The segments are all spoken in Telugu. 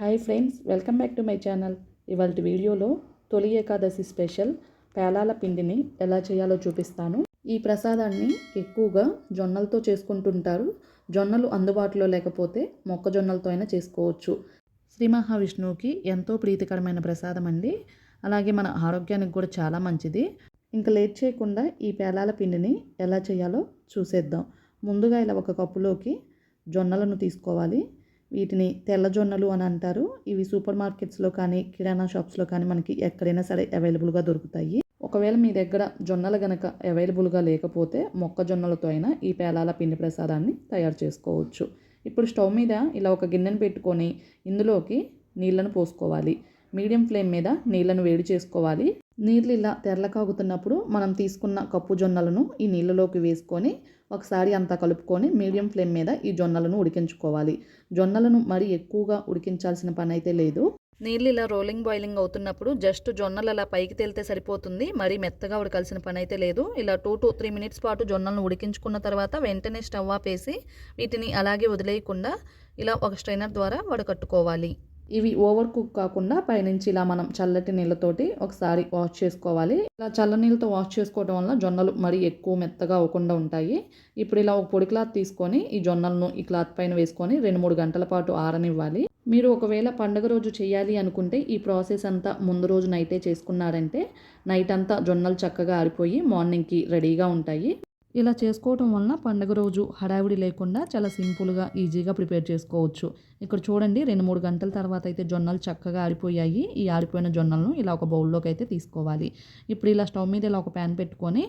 Hi friends, welcome back to my channel. ఇవాళ వీడియోలో తొలి ఏకాదశి స్పెషల్ పేలాల పిండిని ఎలా చేయాలో చూపిస్తాను. ఈ ప్రసాదాన్ని ఎక్కువగా జొన్నలతో చేసుకుంటుంటారు. జొన్నలు అందుబాటులో లేకపోతే మొక్కజొన్నలతో అయినా చేసుకోవచ్చు. శ్రీ మహావిష్ణువుకి ఎంతో ప్రీతికరమైన ప్రసాదం అండి. అలాగే మన ఆరోగ్యానికి కూడా చాలా మంచిది. ఇంకా లేట్ చేయకుండా ఈ పేలాల పిండిని ఎలా చేయాలో చూసేద్దాం. ముందుగా ఇలా ఒక కప్పులోకి జొన్నలను తీసుకోవాలి. వీటిని తెల్ల జొన్నలు అని అంటారు. ఇవి సూపర్ మార్కెట్స్లో కానీ కిరాణా షాప్స్లో కానీ మనకి ఎక్కడైనా సరే అవైలబుల్గా దొరుకుతాయి. ఒకవేళ మీ దగ్గర జొన్నలు గనక అవైలబుల్గా లేకపోతే మొక్కజొన్నలతో అయినా ఈ పేలాల పిండి ప్రసాదాన్ని తయారు చేసుకోవచ్చు. ఇప్పుడు స్టవ్ మీద ఇలా ఒక గిన్నెను పెట్టుకొని ఇందులోకి నీళ్లను పోసుకోవాలి. మీడియం ఫ్లేమ్ మీద నీళ్లను వేడి చేసుకోవాలి. నీళ్ళు ఇలా తెరల కాగుతున్నప్పుడు మనం తీసుకున్న కప్పు జొన్నలను ఈ నీళ్ళలోకి వేసుకొని ఒకసారి అంతా కలుపుకొని మీడియం ఫ్లేమ్ మీద ఈ జొన్నలను ఉడికించుకోవాలి. జొన్నలను మరీ ఎక్కువగా ఉడికించాల్సిన పని అయితే లేదు. నీళ్ళు ఇలా బాయిలింగ్ అవుతున్నప్పుడు జస్ట్ జొన్నలు అలా పైకి తేలితే సరిపోతుంది. మరీ మెత్తగా ఉడకాల్సిన పని అయితే లేదు. ఇలా 2 to 3 minutes పాటు జొన్నలను ఉడికించుకున్న తర్వాత వెంటనే స్టవ్ ఆపేసి వీటిని అలాగే వదిలేయకుండా ఇలా ఒక స్ట్రైనర్ ద్వారా వడకట్టుకోవాలి. ఇవి ఓవర్ కుక్ కాకుండా పైనుంచి ఇలా మనం చల్లటి నీళ్ళతోటి ఒకసారి వాష్ చేసుకోవాలి. ఇలా చల్ల నీళ్ళతో వాష్ చేసుకోవడం వల్ల జొన్నలు మరీ ఎక్కువ మెత్తగా అవ్వకుండా ఉంటాయి. ఇప్పుడు ఇలా ఒక పొడి క్లాత్ తీసుకొని ఈ జొన్నలను ఈ క్లాత్ పైన వేసుకొని 2-3 గంటల పాటు ఆరనివ్వాలి. మీరు ఒకవేళ పండుగ రోజు చేయాలి అనుకుంటే ఈ ప్రాసెస్ అంతా ముందు రోజు నైటే చేసుకున్నారంటే నైట్ అంతా జొన్నలు చక్కగా ఆరిపోయి మార్నింగ్కి రెడీగా ఉంటాయి. ఇలా చేసుకోవటం వలన పండుగ రోజు హడావిడి లేకుండా చాలా సింపుల్గా ఈజీగా ప్రిపేర్ చేసుకోవచ్చు. ఇక్కడ చూడండి 2-3 గంటల తర్వాత అయితే జొన్నలు చక్కగా ఆరిపోయాయి. ఈ ఆరిపోయిన జొన్నలను ఇలా ఒక బౌల్లోకి అయితే తీసుకోవాలి. ఇప్పుడు ఇలా స్టవ్ మీద ఇలా ఒక ప్యాన్ పెట్టుకొని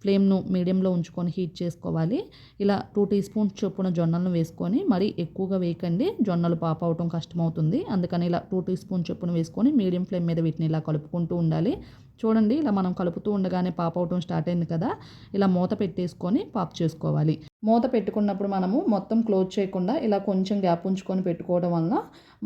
ఫ్లేమ్ను మీడియంలో ఉంచుకొని హీట్ చేసుకోవాలి. ఇలా 2 teaspoons చొప్పున జొన్నలను వేసుకొని మరీ ఎక్కువగా వేయకండి, జొన్నలు పాప అవటం కష్టమవుతుంది. అందుకని ఇలా 2 teaspoons చొప్పున వేసుకొని మీడియం ఫ్లేమ్ మీద వీటిని ఇలా కలుపుకుంటూ ఉండాలి. చూడండి ఇలా మనం కలుపుతూ ఉండగానే పాప అవటం స్టార్ట్ అయింది కదా. ఇలా మూత పెట్టేసుకొని పాప్ చేసుకోవాలి. మూత పెట్టుకున్నప్పుడు మనము మొత్తం క్లోజ్ చేయకుండా ఇలా కొంచెం గ్యాప్ ఉంచుకొని పెట్టుకోవడం వలన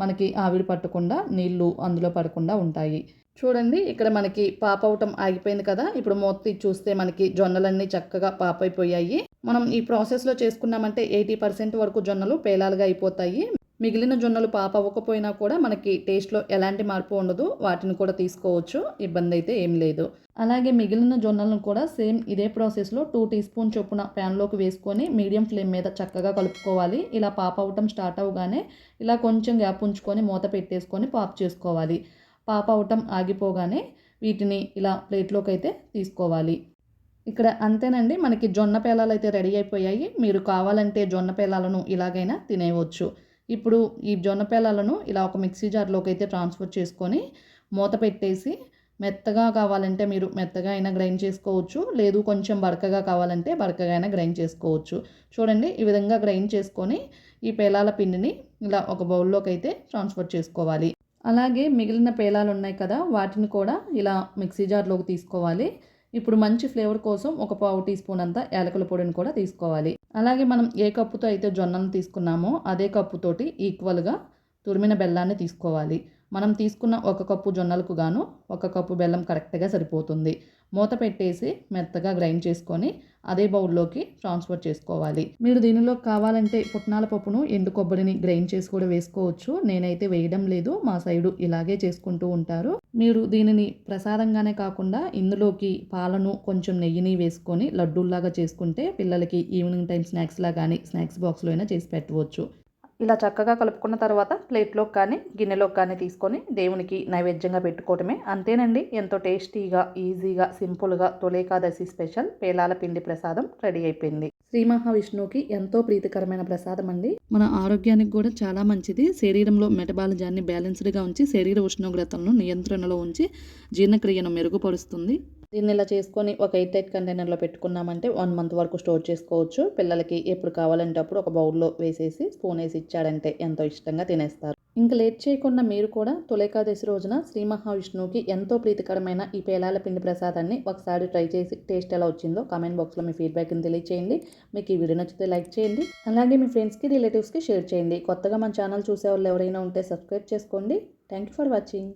మనకి ఆవిరి పట్టకుండా నీళ్లు అందులో పడకుండా ఉంటాయి. చూడండి ఇక్కడ మనకి పాప అవటం ఆగిపోయింది కదా. ఇప్పుడు మూత తీసి చూస్తే మనకి జొన్నలన్నీ చక్కగా పాప అయిపోయాయి. మనం ఈ ప్రాసెస్లో చేసుకున్నామంటే 80% వరకు జొన్నలు పేలాలుగా అయిపోతాయి. మిగిలిన జొన్నలు పాప అవ్వకపోయినా కూడా మనకి టేస్ట్లో ఎలాంటి మార్పు ఉండదు. వాటిని కూడా తీసుకోవచ్చు, ఇబ్బంది అయితే ఏం లేదు. అలాగే మిగిలిన జొన్నలను కూడా సేమ్ ఇదే ప్రాసెస్లో 2 teaspoons చొప్పున ప్యాన్లోకి వేసుకొని మీడియం ఫ్లేమ్ మీద చక్కగా కలుపుకోవాలి. ఇలా పాప అవటం స్టార్ట్ అవగానే ఇలా కొంచెం గ్యాప్ ఉంచుకొని మూత పెట్టేసుకొని పాప్ చేసుకోవాలి. పాప అవటం ఆగిపోగానే వీటిని ఇలా ప్లేట్లోకి అయితే తీసుకోవాలి. ఇక్కడ అంతేనండి, మనకి జొన్న పేలాలు అయితే రెడీ అయిపోయాయి. మీరు కావాలంటే జొన్న పేలాలను ఇలాగైనా తినేయవచ్చు. ఇప్పుడు ఈ జొన్న పేలాలను ఇలా ఒక మిక్సీ జార్లోకి అయితే ట్రాన్స్ఫర్ చేసుకొని మూత పెట్టేసి మెత్తగా కావాలంటే మీరు మెత్తగా అయినా గ్రైండ్ చేసుకోవచ్చు, లేదు కొంచెం బరకగా కావాలంటే బరకగా అయినా గ్రైండ్ చేసుకోవచ్చు. చూడండి ఈ విధంగా గ్రైండ్ చేసుకొని ఈ పేలాల పిండిని ఇలా ఒక బౌల్లోకి అయితే ట్రాన్స్ఫర్ చేసుకోవాలి. అలాగే మిగిలిన పేలాలు ఉన్నాయి కదా, వాటిని కూడా ఇలా మిక్సీ జార్లోకి తీసుకోవాలి. ఇప్పుడు మంచి ఫ్లేవర్ కోసం ఒక 1/4 teaspoon అంతా యాలకుల పొడిని కూడా తీసుకోవాలి. అలాగే మనం ఏ కప్పుతో అయితే జొన్నను తీసుకున్నామో అదే కప్పుతోటి ఈక్వల్గా తురిమిన బెల్లాన్ని తీసుకోవాలి. మనం తీసుకున్న 1 కప్పు జొన్నలకు గాను 1 కప్పు బెల్లం కరెక్ట్గా సరిపోతుంది. మూత పెట్టేసి మెత్తగా గ్రైండ్ చేసుకొని అదే బౌల్లోకి ట్రాన్స్ఫర్ చేసుకోవాలి. మీరు దీనిలో కావాలంటే పుట్నాల పప్పును, ఎండు కొబ్బరిని గ్రైండ్ చేసి కూడా వేసుకోవచ్చు. నేనైతే వేయడం లేదు, మా సైడు ఇలాగే చేసుకుంటూ ఉంటారు. మీరు దీనిని ప్రసాదంగానే కాకుండా ఇందులోకి పాలను కొంచెం నెయ్యిని వేసుకొని లడ్డూల్లాగా చేసుకుంటే పిల్లలకి ఈవినింగ్ టైం స్నాక్స్లా కానీ స్నాక్స్ బాక్స్లో అయినా చేసి పెట్టవచ్చు. ఇలా చక్కగా కలుపుకున్న తర్వాత ప్లేట్లోకి కానీ గిన్నెలోకి కానీ తీసుకొని దేవునికి నైవేద్యంగా పెట్టుకోవటమే. అంతేనండి, ఎంతో టేస్టీగా ఈజీగా సింపుల్గా తొలి ఏకాదశి స్పెషల్ పేలాల పిండి ప్రసాదం రెడీ అయిపోయింది. శ్రీ మహావిష్ణువుకి ఎంతో ప్రీతికరమైన ప్రసాదం అండి. మన ఆరోగ్యానికి కూడా చాలా మంచిది. శరీరంలో మెటబాలిజాన్ని బ్యాలెన్స్డ్గా ఉంచి శరీర ఉష్ణోగ్రతలను నియంత్రణలో ఉంచి జీర్ణక్రియను మెరుగుపరుస్తుంది. దీన్ని ఇలా చేసుకొని ఒక 8 కంటైనర్లో పెట్టుకున్నామంటే 1 month వరకు స్టోర్ చేసుకోవచ్చు. పిల్లలకి ఎప్పుడు కావాలంటే అప్పుడు ఒక బౌల్లో వేసేసి స్పూన్ వేసి ఇచ్చాడంటే ఎంతో ఇష్టంగా తినేస్తారు. ఇంకా లేట్ చేయకుండా మీరు కూడా తొలి ఏకాదశి రోజున శ్రీ మహావిష్ణువుకి ఎంతో ప్రీతికరమైన ఈ పేలాల పిండి ప్రసాదాన్ని ఒకసారి ట్రై చేసి టేస్ట్ ఎలా వచ్చిందో కామెంట్ బాక్స్లో మీ ఫీడ్బ్యాక్ని తెలియచేయండి. మీకు ఈ వీడియో నచ్చితే లైక్ చేయండి. అలాగే మీ ఫ్రెండ్స్కి, రిలేటివ్స్కి షేర్ చేయండి. కొత్తగా మన ఛానల్ చూసే వాళ్ళు ఎవరైనా ఉంటే సబ్స్క్రైబ్ చేసుకోండి. Thank you for watching.